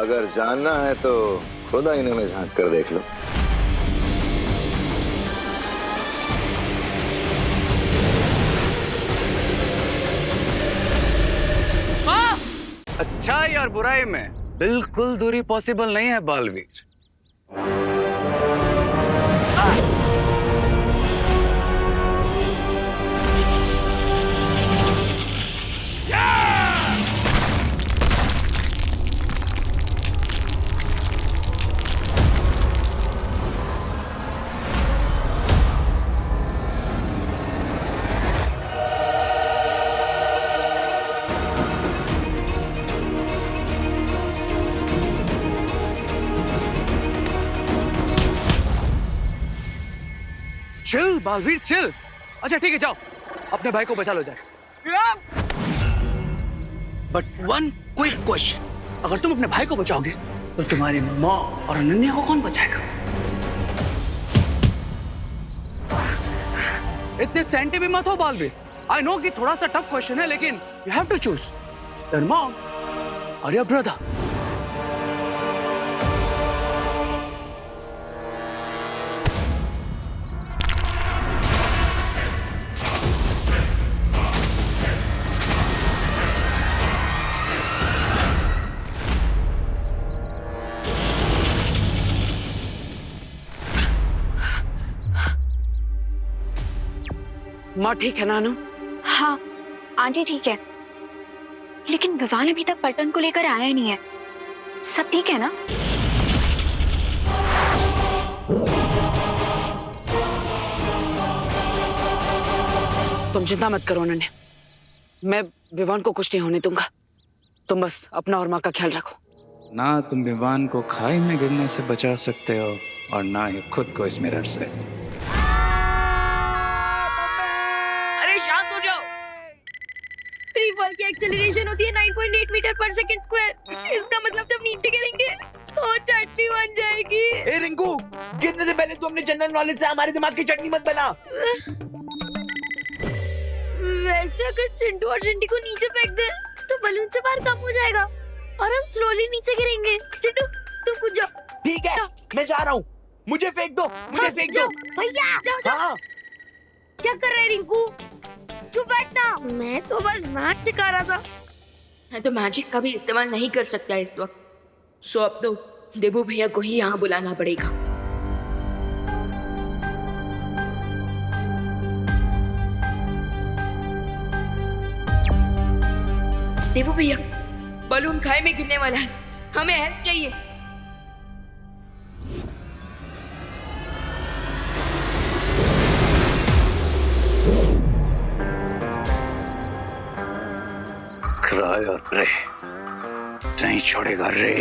अगर जानना है तो खुद आईने में झांक कर देख लो। अच्छाई और बुराई में बिल्कुल दूरी पॉसिबल नहीं है बालवीर। Chill Baalveer chill. अच्छा ठीक है जाओ, अपने भाई को बचा लो जाए। बट वन क्विक क्वेश्चन, अगर तुम अपने भाई को बचाओगे तो तुम्हारी माँ और अनन्या को कौन बचाएगा? इतने सेंटी भी मत हो बालवीर। आई नो कि थोड़ा सा टफ क्वेश्चन है, लेकिन you have to choose your mom और योर ब्रदर। माँ ठीक है नानू? हाँ आंटी ठीक है, लेकिन विवान अभी तक पलटन को लेकर आया नहीं है। सब ठीक है ना? तुम चिंता मत करो अनन्या, मैं विवान को कुछ नहीं होने दूंगा। तुम बस अपना और माँ का ख्याल रखो। ना तुम विवान को खाई में गिरने से बचा सकते हो और ना ही खुद को इस मिरर से। फ्री फॉल की एक्सेलरेशन होती है 9.8 मीटर पर सेकंड स्क्वायर। इसका मतलब जब नीचे गिरेंगे तो चटनी बन जाएगी। ए रिंकू, गिरने से पहले तू अपने जनरल नॉलेज से हमारे दिमाग की चटनी मत बना। वैसे अगर चिंटू और चिंटी को नीचे फेंक दे तो बलून से बाहर कम हो जाएगा और हम स्लोली नीचे गिरेंगे। चिंटू तुम कूद जाओ। ठीक है मैं जा रहा हूँ, मुझे फेंक दो, मुझे फेंक दो भैया। जाओ जाओ। हाँ क्या कर रहे रिंकू? चुप बैठना। मैं तो बस मैथ सिखा रहा था। मैं तो मैजिक का भी इस्तेमाल नहीं कर सकता इस वक्त, सो अब तो देबू भैया को ही यहाँ बुलाना पड़ेगा। देबू भैया, बलून खाई में गिरने वाला है, हमें हेल्प चाहिए। क्राई और प्रे नहीं छोड़ेगा रे।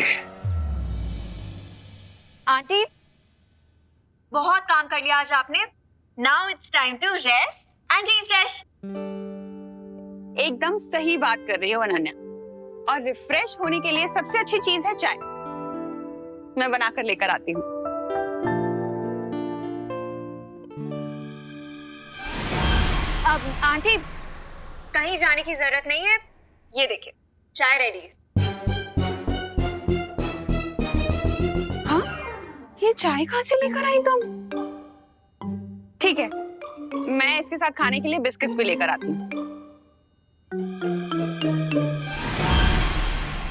आंटी बहुत काम कर लिया आज आपने। Now it's time to rest and refresh. एकदम सही बात कर रही हो अनन्या, और रिफ्रेश होने के लिए सबसे अच्छी चीज है चाय। मैं बनाकर लेकर आती हूँ। अब आंटी कहीं जाने की जरूरत नहीं है, ये देखिए चाय रेडी है। हाँ? ये चाय कहाँ से लेकर आई तुम? ठीक है, मैं इसके साथ खाने के लिए बिस्किट्स भी लेकर आती हूँ।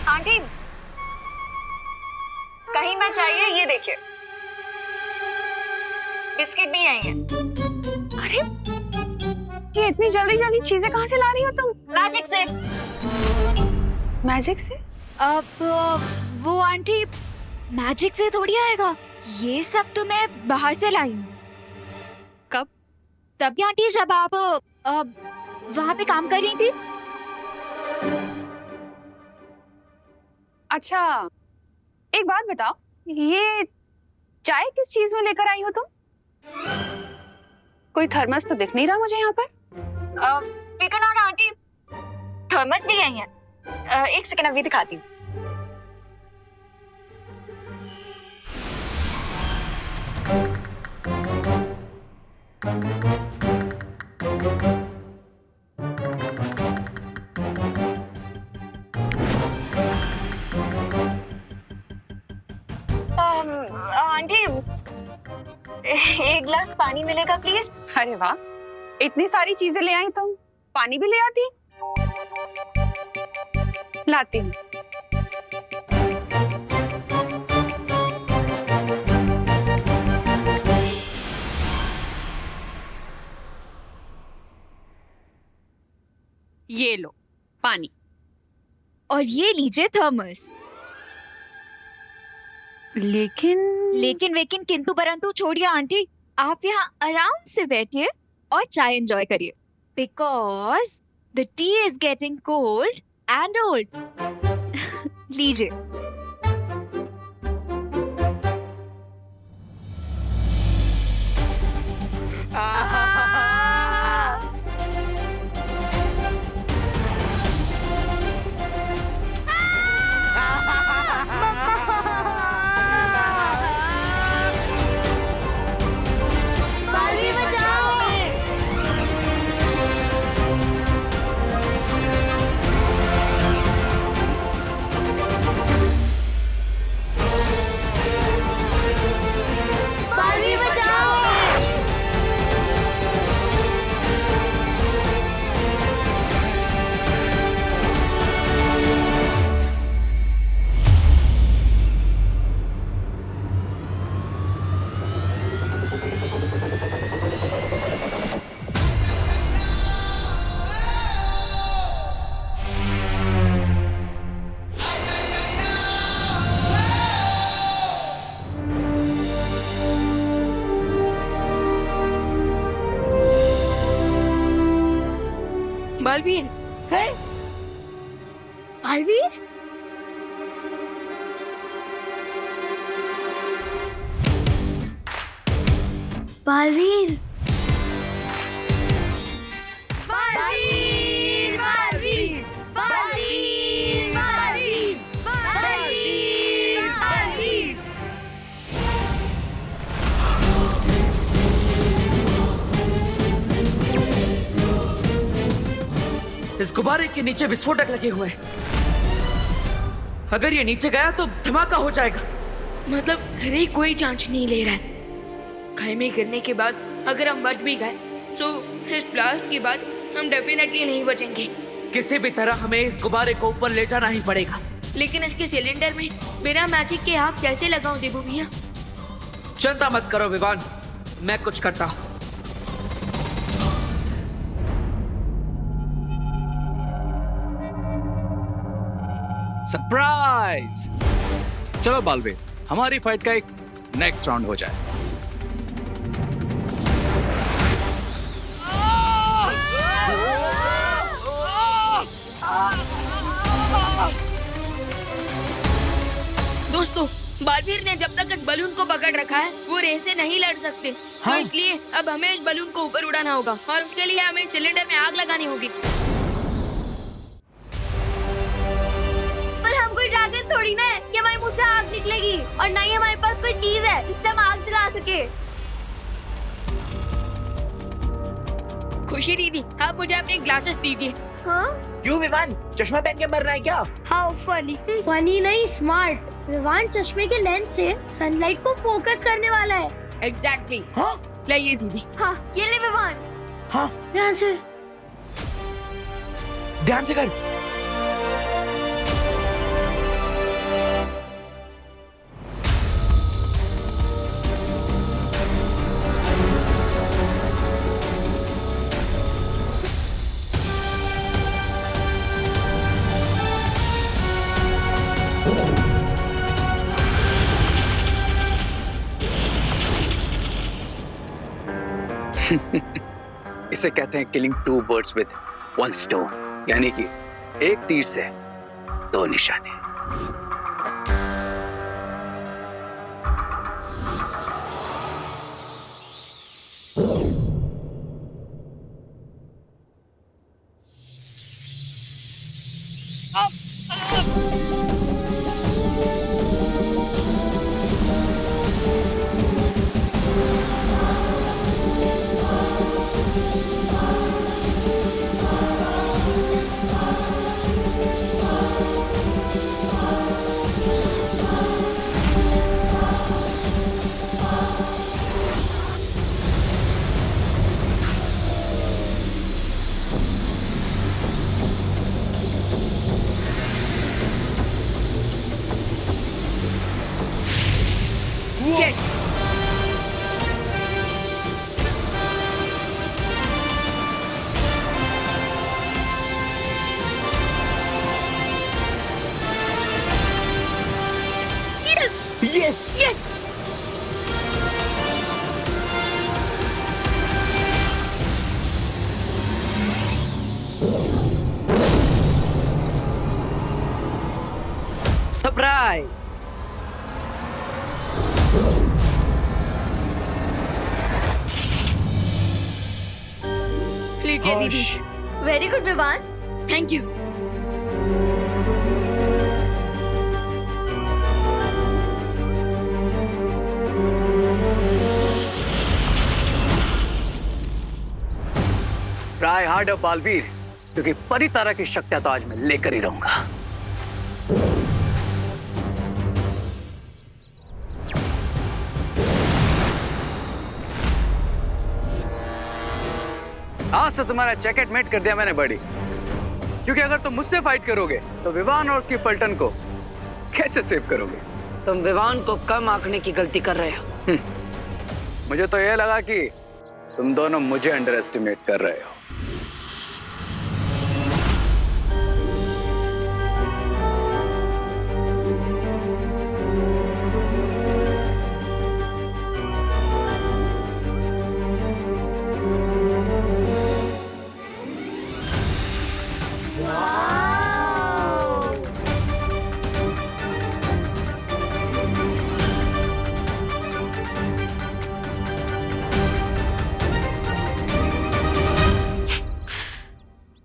आंटी कहीं मैं चाहिए, ये देखिए बिस्किट भी आई हैं। अरे ये इतनी जल्दी जल्दी चीजें कहाँ से ला रही हो तुम? मैजिक से। मैजिक से? अब वो आंटी मैजिक से थोड़ी आएगा, ये सब तो मैं बाहर से लाई हूँ। कब? तभी आंटी जब आप वहाँ पे काम कर रही थी। अच्छा एक बात बताओ, ये चाय किस चीज में लेकर आई हो तुम? कोई थर्मस तो दिख नहीं रहा मुझे यहाँ पर। फिकर नॉट आंटी, थर्मस भी आई है। एक सेकंड अभी दिखाती हूँ। आंटी एक गिलास पानी मिलेगा प्लीज? अरे वाह, इतनी सारी चीजें ले आई तुम, पानी भी ले आती। लाती हूँ। ये लो पानी। और ये लीजिए थर्मस। लेकिन वेकिन किंतु परंतु छोड़िए आंटी, आप यहाँ आराम से बैठिए और चाय एंजॉय करिए, because the T is getting cold and old. लीजिए। बालवीर, है? बालवीर, बालवीर, बालवीर, बालवीर, बालवीर, बालवीर, बालवीर, बालवीर। इस गुब्बारे के नीचे विस्फोटक लगे हुए हैं। अगर ये नीचे गया तो धमाका हो जाएगा। मतलब हरे कोई चांस नहीं ले रहा है। खाई गिरने के बाद अगर हम बच भी गए तो इस ब्लास्ट के बाद हम डेफिनेटली नहीं बचेंगे। किसी भी तरह हमें इस गुब्बारे को ऊपर ले जाना ही पड़ेगा। लेकिन इसके सिलेंडर में बिना मैजिक के आग कैसे लगाऊं देबू भैया? चिंता मत करो विवान, मैं कुछ करता हूँ। सरप्राइज! चलो बालवीर, हमारी फाइट का एक नेक्स्ट राउंड हो जाए। दोस्तों, बालवीर ने जब तक इस बलून को पकड़ रखा है वो रेस से नहीं लड़ सकते। तो इसलिए अब हमें इस बलून को ऊपर उड़ाना होगा और उसके लिए हमें सिलेंडर में आग लगानी होगी। पर हम कोई ड्रैगन थोड़ी ना है कि हमारे मुंह से आग निकलेगी, और ना ही हमारे पास कोई चीज है जिससे हम आग जला सके। खुशी दीदी, आप मुझे अपने ग्लासेस दीजिए। हाँ? क्यों विमान, चश्मा पहन के मरना है क्या? How funny. फनी नहीं, स्मार्ट। विमान चश्मे के लेंस से सनलाइट को फोकस करने वाला है। एग्जैक्टली। हाँ? लाइए दीदी। हाँ, ये ले विमान। हाँ? ध्यान से। ध्यान से कर। इसे कहते हैं killing two birds with one stone, यानी कि एक तीर से दो निशाने। सरप्राइज। लीजिए दीदी। Very good Vivaan. Thank you. Try harder Baalveer, क्योंकि परी तारा की शक्तियां तो आज मैं लेकर ही रहूंगा। आज से तुम्हारा जैकेट मेट कर दिया मैंने बड़ी, क्योंकि अगर तुम मुझसे फाइट करोगे तो विवान और उसकी पलटन को कैसे सेव करोगे? तुम विवान को कम आंकने की गलती कर रहे हो। मुझे तो यह लगा कि तुम दोनों मुझे अंडर एस्टिमेट कर रहे हो।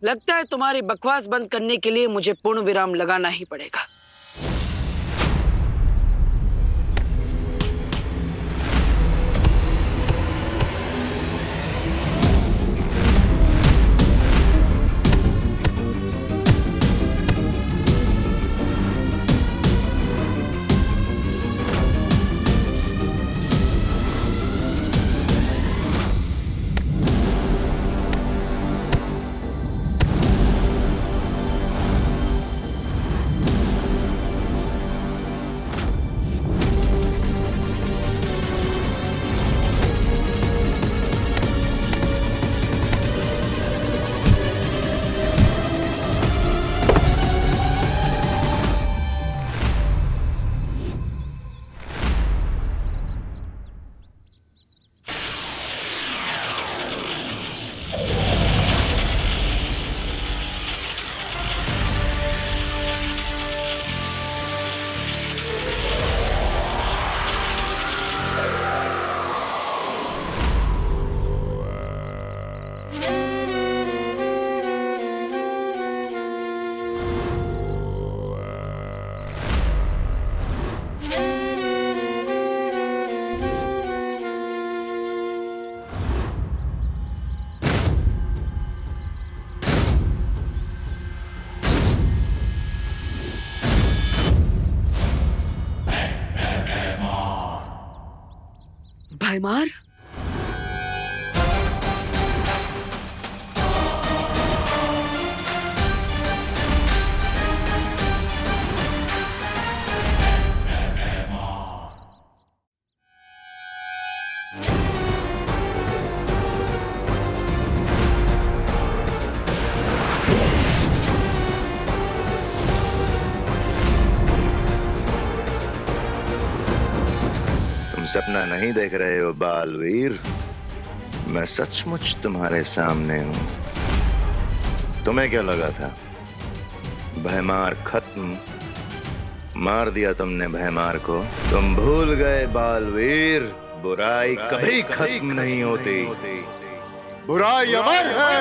लगता है तुम्हारी बकवास बंद करने के लिए मुझे पूर्ण विराम लगाना ही पड़ेगा। भैमार, सपना नहीं देख रहे हो बालवीर, मैं सचमुच तुम्हारे सामने हूं। तुम्हें क्या लगा था भैमार खत्म? मार दिया तुमने भैमार को। तुम भूल गए बालवीर, बुराई कभी खत्म नहीं होती, बुराई अमर है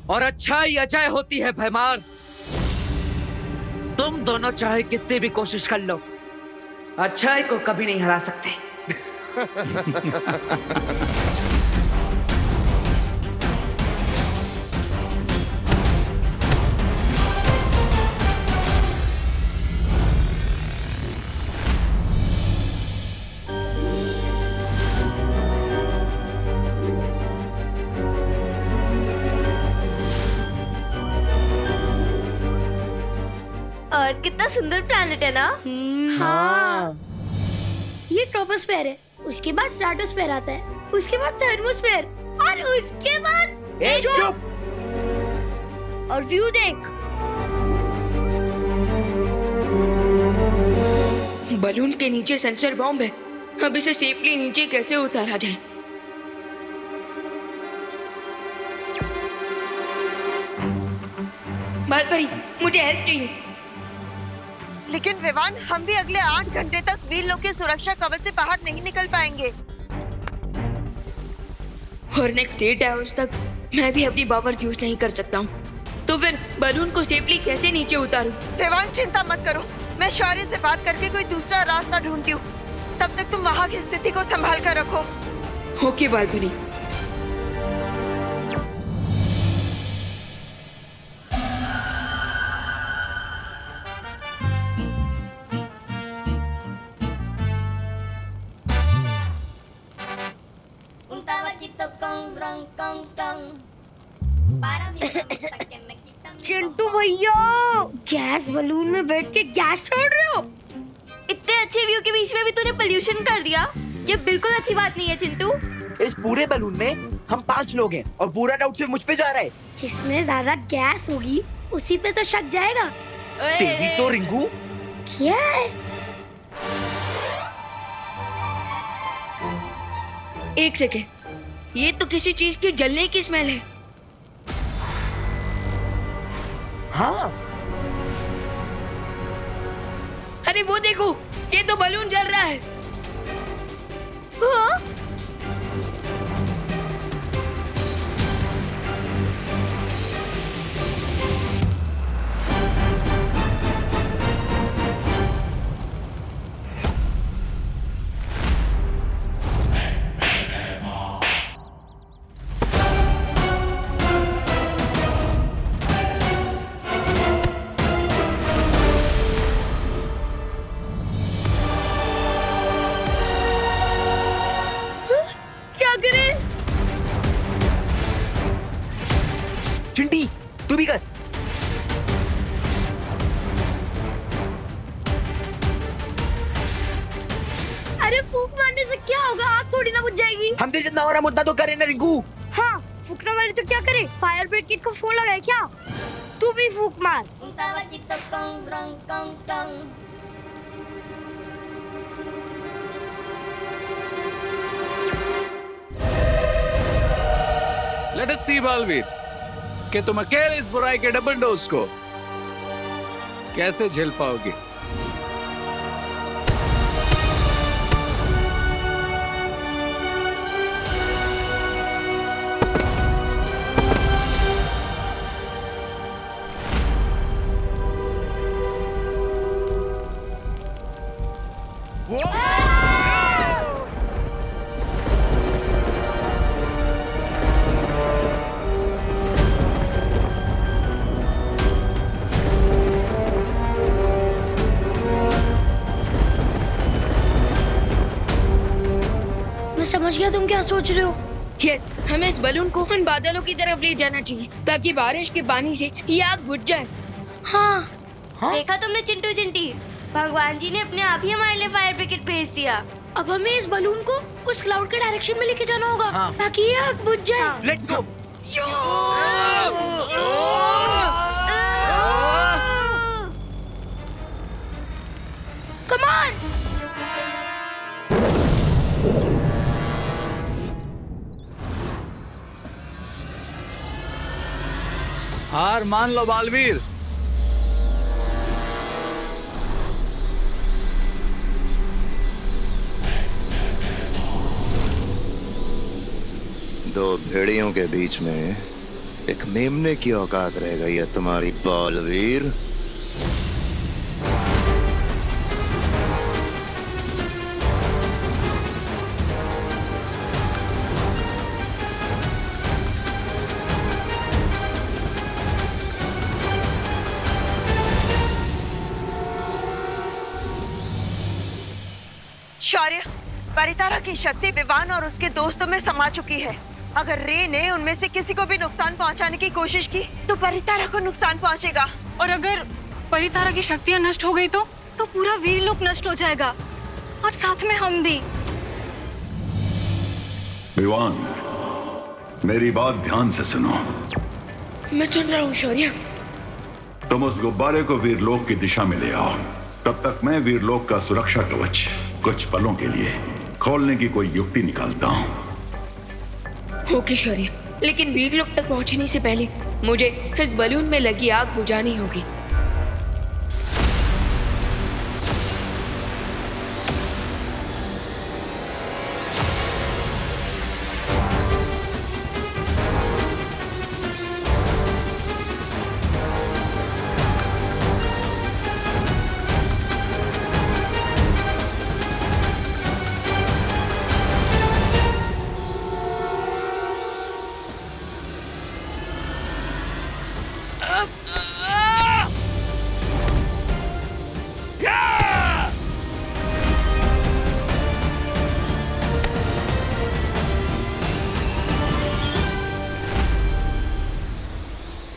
और अच्छाई अजय होती है भैमार। तुम दोनों चाहे कितनी भी कोशिश कर लो, अच्छाई को कभी नहीं हरा सकते। अर्थ कितना सुंदर प्लैनेट है ना। हाँ। ये ट्रोपोस्फेयर है, उसके बाद स्ट्रेटोस्फेयर आता है, उसके बाद थर्मोस्फेयर और उसके बाद चुप। और व्यू देख। बलून के नीचे सेंसर बॉम्ब है, अब इसे सेफली नीचे कैसे उतारा जाए? बालपरी, मुझे हेल्प चाहिए। लेकिन विवान, हम भी अगले 8 घंटे तक वीर लोग के सुरक्षा कवच से बाहर नहीं निकल पाएंगे। और नेक्स्ट 8 आवर्स तक मैं भी अपनी पावर्स यूज नहीं कर सकता हूँ। तो फिर बलून को सेफली कैसे नीचे उतारूं? विवान, चिंता मत करो, मैं शौर्य से बात करके कोई दूसरा रास्ता ढूंढती हूँ। तब तक तुम वहाँ की स्थिति को संभाल कर रखो। ओके बालपरी। चिंटू भैया, गैस बलून में बैठ के गैस छोड़ रहे हो? इतने अच्छे व्यू के बीच में भी तूने पोल्यूशन कर दिया। ये बिल्कुल अच्छी बात नहीं है चिंटू। इस पूरे बलून में हम 5 लोग हैं और पूरा डाउट सिर्फ मुझ पे जा रहा है। जिसमें ज्यादा गैस होगी उसी पे तो शक जाएगा। तेरी तो रिंकू। क्या है? एक सेकेंड, ये तो किसी चीज के जलने की स्मेल है। हाँ, अरे वो देखो, ये तो बलून जल रहा है। हाँ? चिंटी तू भी कर। अरे फूंक मारने से क्या होगा? आग थोड़ी ना बुझ जाएगी। हमसे जितना हो रहा मुद्दा तो करे ना रिंकू। हाँ, फूकने वाले तो क्या करे? फायर ब्रिगेड को फोन लगाए क्या? तू भी फूंक मार। लेट अस सी बालवीर कि तुम अकेले इस बुराई के डबल डोज को कैसे झेल पाओगे। मैं समझ गया तुम क्या सोच रहे हो। यस, हमें इस बलून को उन बादलों की तरफ ले जाना चाहिए ताकि बारिश के पानी से ये आग बुझ जाए। हाँ, देखा तुमने चिंटू चिंटी, भगवान जी ने अपने आप ही हमारे लिए फायर ब्रिगेड भेज दिया। अब हमें इस बलून को उस क्लाउड के डायरेक्शन में लेके जाना होगा। हाँ। ताकि ये आग बुझ जाए। Let's go. Come on. हार मान लो बालवीर। दो भेड़ियों के बीच में एक मेमने की औकात रह गई है तुम्हारी बालवीर। शौर्य, परितारा की शक्ति विवान और उसके दोस्तों में समा चुकी है। अगर रे ने उनमें से किसी को भी नुकसान पहुंचाने की कोशिश की तो परितारा को नुकसान पहुंचेगा। और अगर परितारा की शक्तियां नष्ट हो गई तो पूरा वीरलोक नष्ट हो जाएगा और साथ में हम भी। विवान, मेरी बात ध्यान से सुनो। मैं सुन रहा हूँ शौर्य। तुम उस गुब्बारे को वीरलोक की दिशा में ले आओ। तब तक मैं वीरलोक का सुरक्षा कवच कुछ पलों के लिए खोलने की कोई युक्ति निकालता हूँ। ओके शौर्य, लेकिन वीरलोक तक पहुंचने से पहले मुझे इस बलून में लगी आग बुझानी होगी।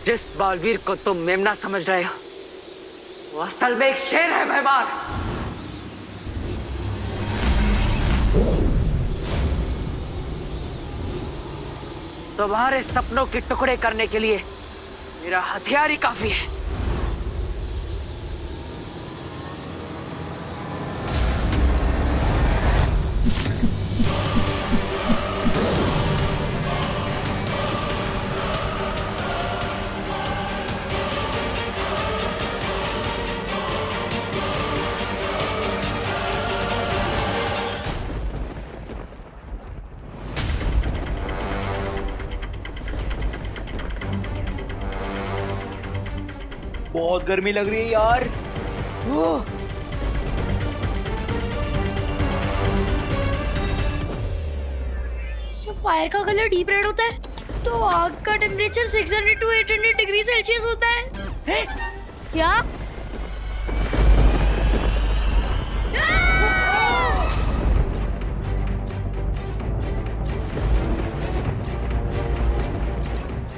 जिस बालवीर को तुम मेमना समझ रहे हो वो असल में एक शेर है भैमार। तुम्हारे सपनों के टुकड़े करने के लिए मेरा हथियार ही काफी है। बहुत गर्मी लग रही है यार। जब फायर का कलर डीप रेड होता है तो आग का टेम्परेचर 600 to 800 डिग्री सेल्सियस होता है। क्या?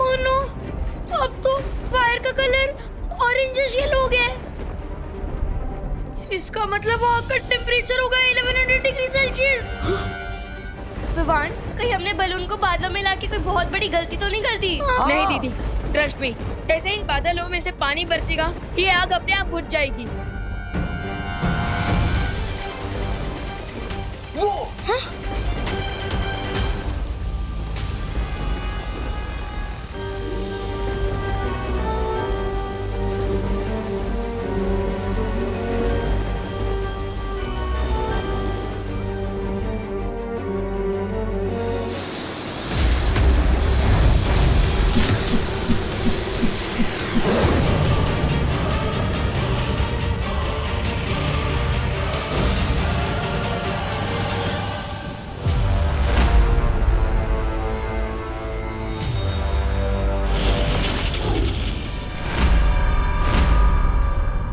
ओह नो, अब तो फायर का कलर ऑरेंजिश येलो हो गया है। इसका मतलब आग का टेम्परेचर होगा 1100 डिग्री सेल्सियस। विवान, कहीं हमने बलून को बादलों में लाके कोई बहुत बड़ी गलती तो नहीं कर दी? नहीं दीदी, ट्रस्ट मी, जैसे ही बादलों में से पानी बरसेगा ये आग अपने आप बुझ जाएगी। वो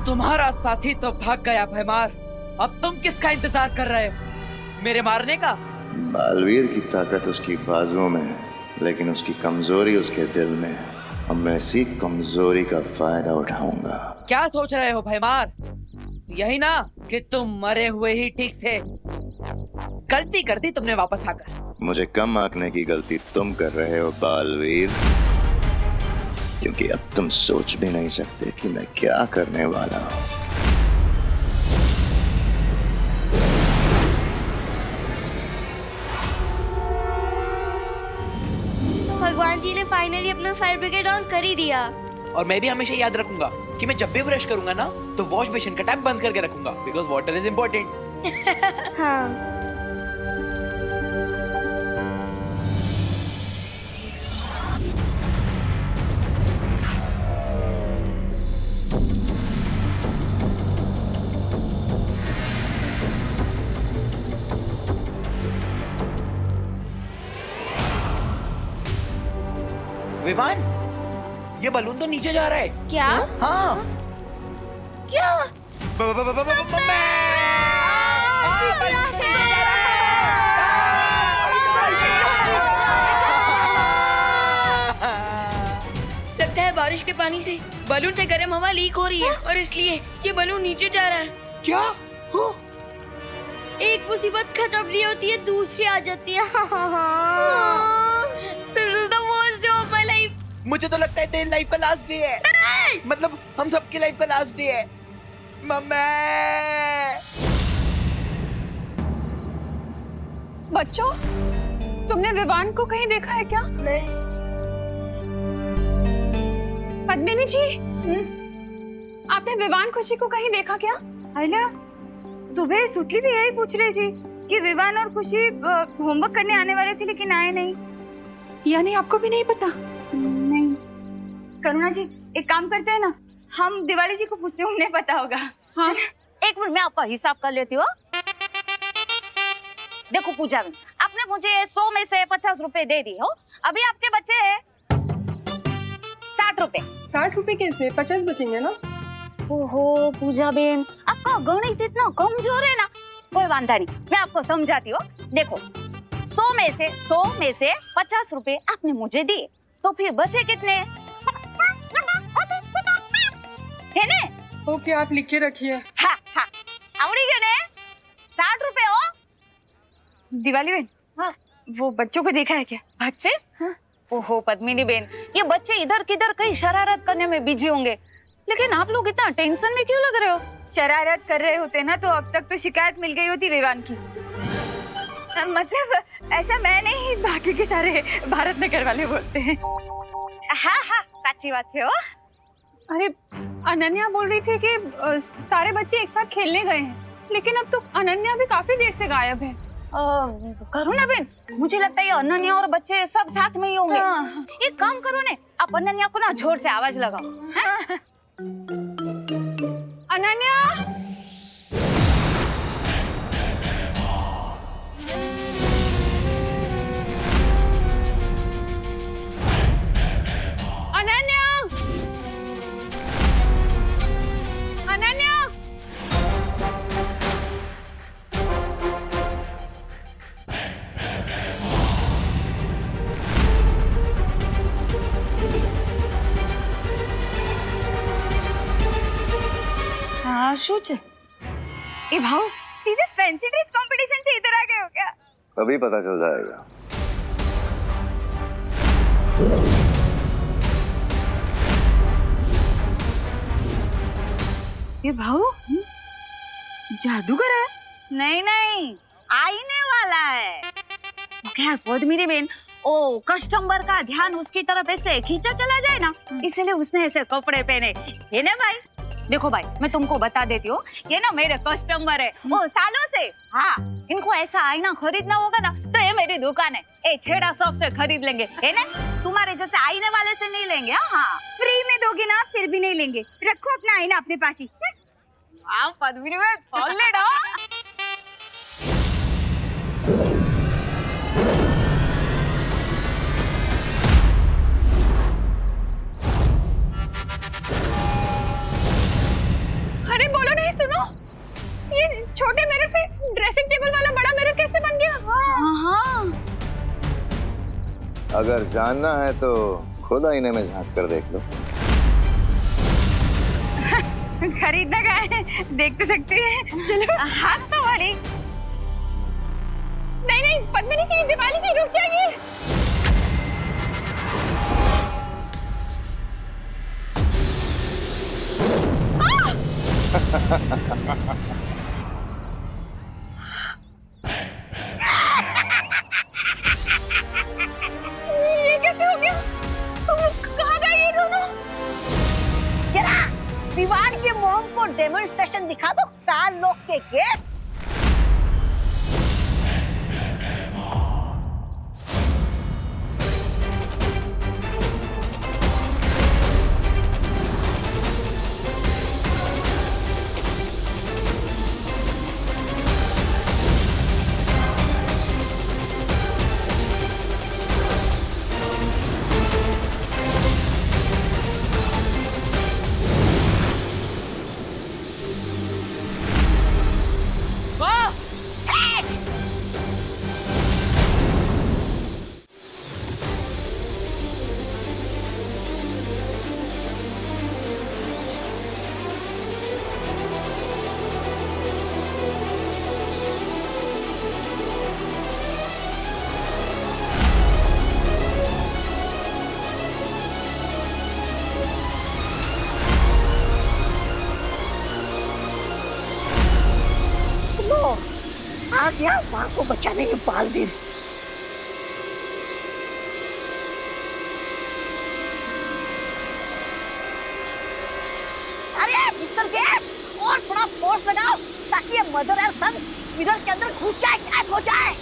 तुम्हारा साथी तो भाग गया भैमार। अब तुम किसका इंतजार कर रहे हो? मेरे मारने का? बालवीर की ताकत उसकी बाजुओं में है, लेकिन उसकी कमजोरी उसके दिल में है। अब मैं इसी कमजोरी का फायदा उठाऊंगा। क्या सोच रहे हो भैमार? यही ना कि तुम मरे हुए ही ठीक थे। गलती कर दी तुमने वापस आकर। मुझे कम आंकने की गलती तुम कर रहे हो बालवीर, क्योंकि अब तुम सोच भी नहीं सकते कि मैं क्या करने वाला हूं। भगवान जी ने फाइनली अपना फायर ब्रिगेड ऑन कर ही दिया। और मैं भी हमेशा याद रखूंगा कि मैं जब भी ब्रश करूंगा ना तो वॉश बेसिन का टैप बंद करके रखूंगा, बिकॉज वाटर इज इम्पोर्टेंट। हाँ। विमान, ये बलून तो नीचे जा रहा है। क्या? हाँ। क्या? लगता है बारिश के पानी से बलून से गर्म हवा लीक हो रही है और इसलिए ये बलून नीचे जा रहा है। क्या? एक मुसीबत खत्म नहीं होती है, दूसरी आ जाती है। This is the worst day of my life. मुझे तो लगता है तेरी लाइफ का लास्ट डे है। मतलब हम सबकी लाइफ का लास्ट डे है। मम्मी। बच्चों, तुमने विवान को कहीं देखा है क्या? नहीं। पद्मिनी जी, आपने विवान खुशी को कहीं देखा क्या? आइला, सुबह सुतली भी यही पूछ रही थी कि विवान और खुशी होमवर्क करने आने वाले थे लेकिन आए नहीं। यानी आपको भी नहीं पता? नहीं। करुणा जी, एक काम करते हैं ना, हम दिवाली जी को पूछते हैं, उन्हें पता होगा। हाँ। एक मिनट में आपका हिसाब कर लेती हूँ। देखो पूजा बहन, आपने मुझे 100 में से 50 रुपए दे दी हो। अभी आपके बचे हैं 60 रुपए। 60 रुपए कैसे? 50 बचेंगे ना। ओहो पूजा बहन, आपका गणित इतना कमजोर है ना। कोई वांधा नहीं, मैं आपको समझाती हूँ। देखो 100 में से 50 रुपए आपने मुझे दिए, तो फिर बचे कितने है ने? ओके, आप लिख के रखिए। हाँ हाँ, आवड़ी गए ने 60 रुपए हो। दिवाली बहन, हाँ, वो बच्चों को देखा है क्या? बच्चे? हाँ। ओहो पद्मिनी बहन, ये बच्चे इधर किधर कहीं शरारत करने में बिजी होंगे, लेकिन आप लोग इतना टेंशन में क्यों लग रहे हो? शरारत कर रहे होते ना तो अब तक तो शिकायत मिल गई होती विवान की। मतलब ऐसा मैं नहीं, बाकी के सारे भारत नगर वाले बोलते हैं। हाँ हाँ, सच्ची बात है। अरे अनन्या बोल रही थी कि सारे बच्चे एक साथ खेलने गए हैं, लेकिन अब तो अनन्या भी काफी देर से गायब है। करुणा बहन, मुझे लगता है ये अनन्या और बच्चे सब साथ में ही होंगे। हाँ। एक काम करो ने, आप अनन्या को ना जोर से आवाज लगाओ। हाँ? अनन्या, अनन्या, अनन्या। हाँ शू छे? ए भाव, सीधे फैंसी ड्रेस कंपटीशन से इधर आ गए हो क्या? अभी पता चल जाएगा। ये भाव जादूगर है? नहीं नहीं, आईने वाला है। क्या पद्मिनी बहन, ओ कस्टमर का ध्यान उसकी तरफ ऐसे खींचा चला जाए ना, इसलिए उसने ऐसे कपड़े पहने। ये ना भाई, देखो भाई, मैं तुमको बता देती हूँ, ये ना मेरे कस्टमर है वो सालों से। हाँ, इनको ऐसा आईना खरीदना होगा ना तो ये मेरी दुकान है, ए छेड़ा शॉप से खरीद लेंगे, है ना? तुम्हारे जैसे आईने वाले से नहीं लेंगे। हाँ, फ्री में दोगे ना, फिर भी नहीं लेंगे। रखो अपना आईना अपने पास ही। वाह पद्मिनी बहन, सॉलिड हो। अरे बोलो नहीं, सुनो, ये छोटे मिरर से ड्रेसिंग टेबल वाला बड़ा मिरर कैसे बन गया? हाँ। अगर जानना है तो खुद आईने में झांक कर देख लो। खरीदना क्या है, देख तो सकती है। चलो। हंस तो बड़ी। नहीं नहीं पद्मिनी जी, दिवाली जी रुक जाइए। ये कैसे हो गया? कहाँ गए ये दोनों? जरा विवान के मॉम को डेमोन्स्ट्रेशन दिखा दो, 4 लोग के गेस्ट। आ गया माँ को बचाने के पाल दिन। कि ये मदर और सन मिरर के अंदर घुस जाए, गायब हो जाए।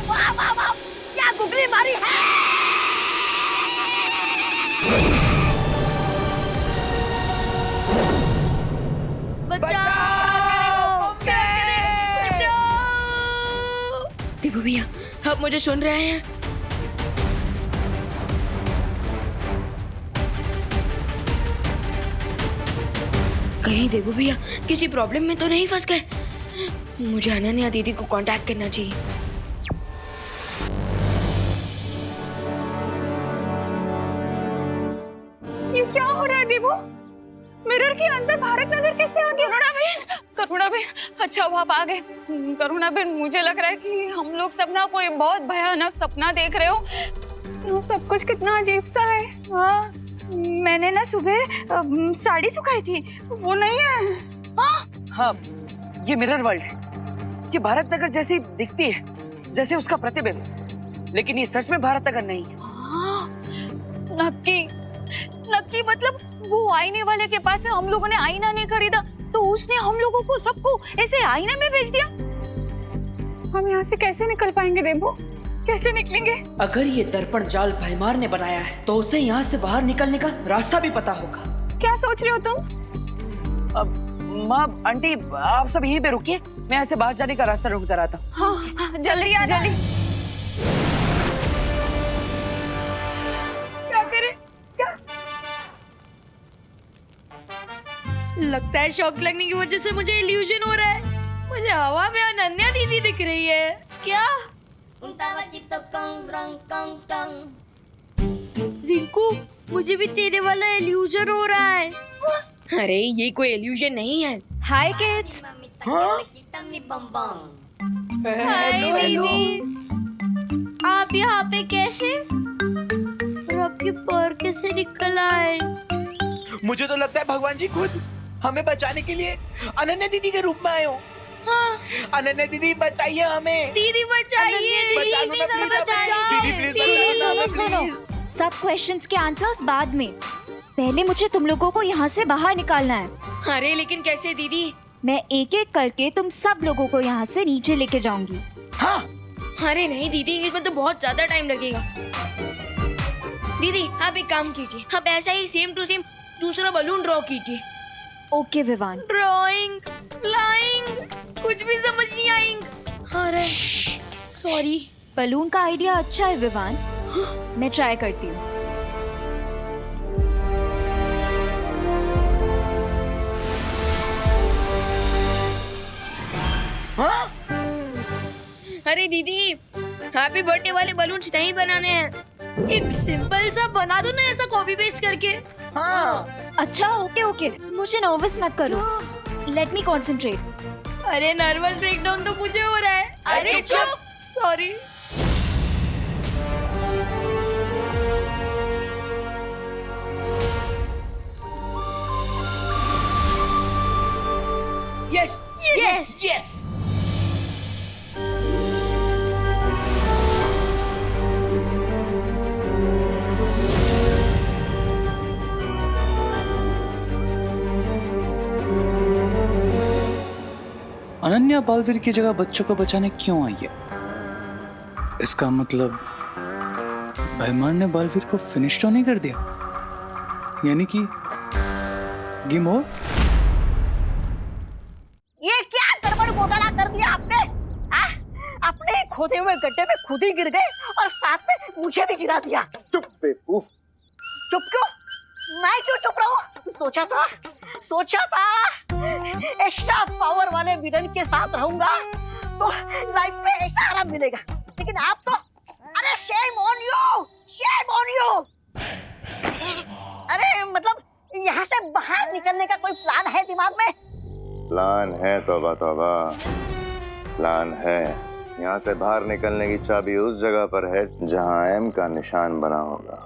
वाह वाह वाह, क्या गुगली मारी है। देबू भैया, आप मुझे सुन रहे हैं? कहीं देबू भैया किसी प्रॉब्लम में तो नहीं फंस गए? मुझे अनन्या दीदी को कांटेक्ट करना चाहिए। ये क्या हो रहा है देबू? मिरर के अंदर भारत नगर कैसे आ गया? करुणा बहन, अच्छा हुआ आप आ गए। करुणा बहन, मुझे लग रहा है कि हम लोग सब ना कोई बहुत भयानक सपना देख रहे हो। ये सब कुछ कितना अजीब सा है। हाँ, मैंने ना सुबह साड़ी सुखाई थी, वो नहीं है। हाँ, ये मिरर वर्ल्ड है। ये भारत नगर जैसी दिखती है, जैसे उसका प्रतिबिंब, लेकिन ये सच में भारत नगर नहीं है। नक्की मतलब वो आईने वाले के पास से हम लोगों ने आईना नहीं खरीदा तो उसने हम लोगों को सबको ऐसे आईने में भेज दिया। हम यहाँ से कैसे निकल पाएंगे देबू? कैसे निकलेंगे? अगर ये दर्पण जाल भैमार ने बनाया है तो उसे यहाँ से बाहर निकलने का रास्ता भी पता होगा। क्या सोच रहे हो तुम? माँ, आंटी, आप सब यहीं पे रुकिए, मैं यहाँ से बाहर जाने का रास्ता ढूंढता रहता हूँ। हाँ, जल्दी आ जल्दी। क्या करें? क्या? लगता है शॉक लगने की वजह से मुझे इल्यूजन हो रहा है। मुझे हवा में अनन्या दीदी दिख रही है। क्या? रिंकू, मुझे भी तेरे वाला इल्यूजन हो रहा है। अरे ये कोई इल्यूजन नहीं है। हाय किड्स। हाय दीदी, आप यहाँ पे कैसे? और आपके पैर कैसे निकल आए? मुझे तो लगता है भगवान जी खुद हमें बचाने के लिए अनन्या दीदी के रूप में आए हो। हाँ। अनन्या दीदी बचाइए हमें। दीदी बचाइए, दीदी प्लीज, सुनो, सब क्वेश्चंस के आंसर्स बाद में। पहले मुझे तुम लोगों को यहाँ से बाहर निकालना है। अरे लेकिन कैसे दीदी? मैं एक एक करके तुम सब लोगों को यहाँ से नीचे लेके जाऊंगी। हाँ। अरे नहीं दीदी, इसमें तो बहुत ज्यादा टाइम लगेगा। दीदी आप एक काम कीजिए, आप ऐसा ही सेम टू सेम दूसरा बलून ड्रॉ कीजिए। ओके विवान। ड्राइंग, फ्लाइंग, कुछ भी समझ नहीं आएंगे। अरे सॉरी। बलून का आइडिया अच्छा है विवान, मैं ट्राई करती हूँ। अरे दीदी, हैप्पी बर्थडे वाले बलून्स नहीं बनाने हैं। एक सिंपल सा बना दो ना, ऐसा कॉपी पेस्ट करके। हाँ। अच्छा ओके, मुझे नर्वस मत करो। Let me concentrate. अरे नर्वस ब्रेकडाउन तो मुझे हो रहा है। अरे चुप। Sorry. Yes yes yes. Ananya Baalveer की जगह बच्चों को बचाने क्यों आई है? इसका मतलब भैमार ने बालवीर को फिनिश तो नहीं कर दिया, यानी कि गेम ओवर। ये क्या गड़बड़ घोटाला कर दिया आपने? अपने खोदे हुए गड्ढे में खुद ही गिर गए और साथ में मुझे भी गिरा दिया। चुप बेवकूफ। चुप क्यों? मैं क्यों चुप रहूं? सोचा था एक्स्ट्रा पावर वाले विलन के साथ रहूंगा तो लाइफ में एक्स्ट्रा आराम मिलेगा, लेकिन आप तो, अरे शेम ऑन यू। अरे मतलब यहाँ से बाहर निकलने का कोई प्लान है दिमाग में? प्लान है, तौबा तौबा प्लान है। यहाँ से बाहर निकलने की चाबी उस जगह पर है जहाँ एम का निशान बना होगा।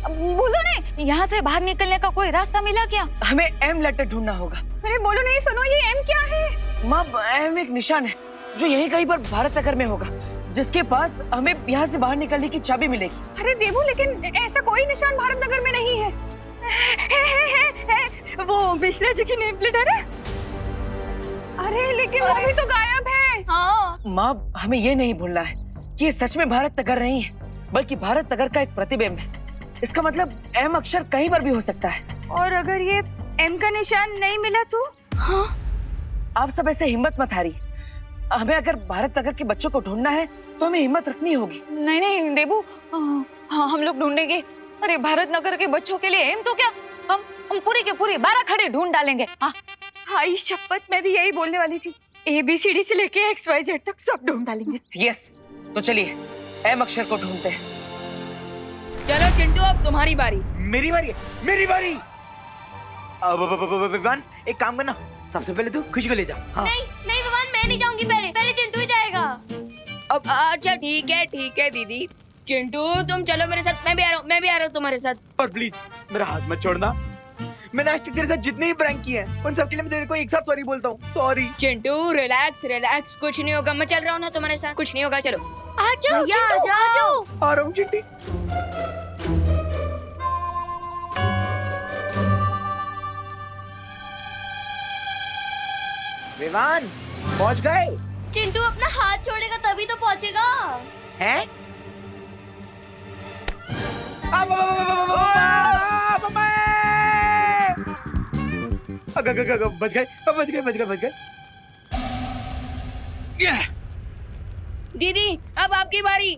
बोलो ने, यहाँ से बाहर निकलने का कोई रास्ता मिला क्या? हमें एम लेटर ढूंढना होगा। अरे बोलो नहीं, सुनो, ये एम क्या है? माँ, एम एक निशान है जो यहीं कहीं पर भारत नगर में होगा, जिसके पास हमें यहाँ से बाहर निकलने की चाबी मिलेगी। अरे देवू, लेकिन ऐसा कोई निशान भारत नगर में नहीं है। वो मिश्रा जी की नेम प्लेट है ना? अरे लेकिन वो भी तो गायब है। हाँ। माँ, हमें ये नहीं भूलना है कि ये सच में भारत नगर नहीं है, बल्कि भारत नगर का एक प्रतिबिंब है। इसका मतलब एम अक्षर कहीं पर भी हो सकता है। और अगर ये एम का निशान नहीं मिला तो? हाँ? आप सब ऐसे हिम्मत मत हारिए। हमें अगर भारत नगर के बच्चों को ढूंढना है तो हमें हिम्मत रखनी होगी। नहीं नहीं देवू, हाँ हम लोग ढूंढेंगे। अरे भारत नगर के बच्चों के लिए एम तो क्या, हम पूरी के पूरी 12 खड़े ढूंढ डालेंगे। हाँ हाँ, इस शपथ मैं भी यही बोलने वाली थी। ABCD से लेके XYZ तक सब ढूंढ डालेंगे। यस, तो चलिए एम अक्षर को ढूंढते हैं। चलो चिंटू, अब तुम्हारी बारी। मेरी बारी है, मेरी बारी। विवान, एक काम करना, सबसे पहले तू खुशी को ले जा। हाँ। नहीं नहीं विवान, मैं नहीं जाऊंगी, पहले चिंटू ही जाएगा। अब अच्छा ठीक है दीदी। चिंटू तुम चलो मेरे साथ, मैं भी आ रहा हूँ तुम्हारे साथ। और प्लीज मेरा हाथ मत छोड़ना। मैंने आज तक तेरे साथ जितने भी प्रैंक किए हैं उन सब के लिए मैं तेरे को एक साथ सॉरी बोलता हूँ। सॉरी। चिंटू रिलैक्स, कुछ नहीं होगा। मैं चल रहा हूँ ना तुम्हारे साथ, कुछ नहीं होगा। चलो आ जाओ चिंटू, आ जाओ। आ रहा हूँ चिंटी। विवान, पहुंच गए? चिंटू अपना हाथ छोड़ेगा तभी तो पहुंचेगा। हैं? बच गए। दीदी अब आपकी बारी,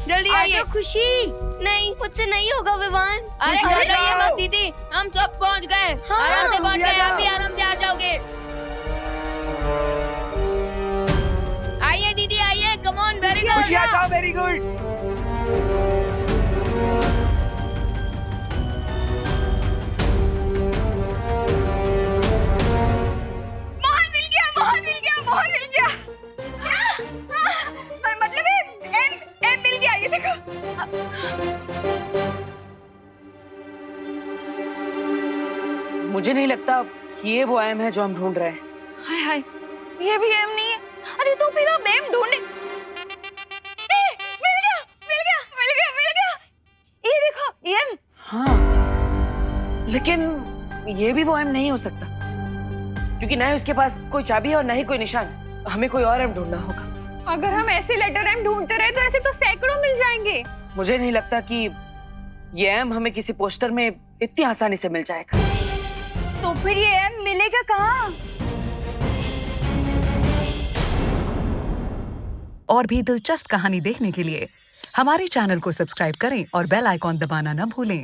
जल्दी आइए। खुशी, नहीं मुझसे नहीं होगा विवान। अरे घबराइए मत दीदी, हम सब पहुंच गए। हाँ, आराम से पहुंच गए, आप भी आराम से आ जाओगे। आइए दीदी आइए, come on, very good. Very good. Mohan मिल गया। मतलब एम मिल गया, ये देखो। मुझे नहीं लगता कि ये वो एम है जो हम ढूंढ रहे हैं। हाय हाय, ये भी एम नहीं है। अरे तो फिर हम एम ढूंढे। मिल गया। ये देखो एम। हाँ, लेकिन ये भी वो एम नहीं हो सकता, क्योंकि ना ही उसके पास कोई चाबी है और ना ही कोई निशान। हमें कोई और एम ढूंढना होगा। अगर हम ऐसे लेटर एम ढूंढते रहे तो ऐसे तो सैकड़ों मिल जाएंगे। मुझे नहीं लगता कि ये एम हमें किसी पोस्टर में इतनी आसानी से मिल जाएगा। तो फिर ये एम मिलेगा कहाँ? और भी दिलचस्प कहानी देखने के लिए हमारे चैनल को सब्सक्राइब करें और बेल आइकॉन दबाना न भूलें।